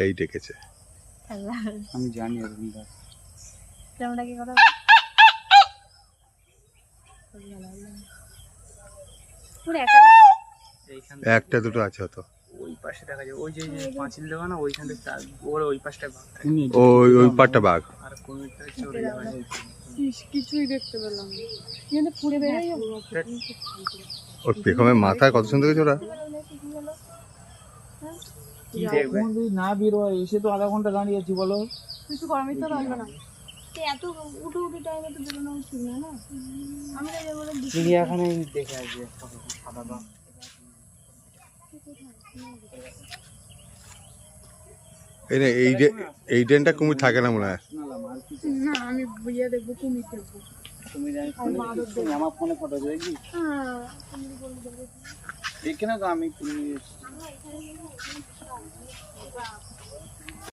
এই ডেকেছে, আমি জানি একটা দুটো আছে হয়তো। ওই পাশে দেখা যায়, ওই যে পাঁচিল দেওয়া না, ওইখান থেকে ওর ওই পাশটা ভাগ থাকে, ওই পাটটা বাঘ। আর কোনটা চলে যাবে। কিছুই দেখতে পেলাম না, কিন্তু পুড়ে বেরিয়ে যাবো। ওর পেখমের মাথায় কত সুন্দর গেছে ওরা। কি দেখবে না বেরোয়, এসে তো আধা ঘন্টা দাঁড়িয়ে আছি, বলো কিছু গরমই তো লাগবে না, এত উঠে উঠে টাইমে তো বেরোনো উচিত না। না আমি চিড়িয়াখানায় দেখে আসি একটা সাদা বাঘ। এই ড্রেনটা কুমির থাকে না মনে হয়। না, আমি বুঝিয়ে দেখবো কুমির দেখবো। তুমি জানিস আমার ফোনে ফটো দেখবি, এখানে তো আমি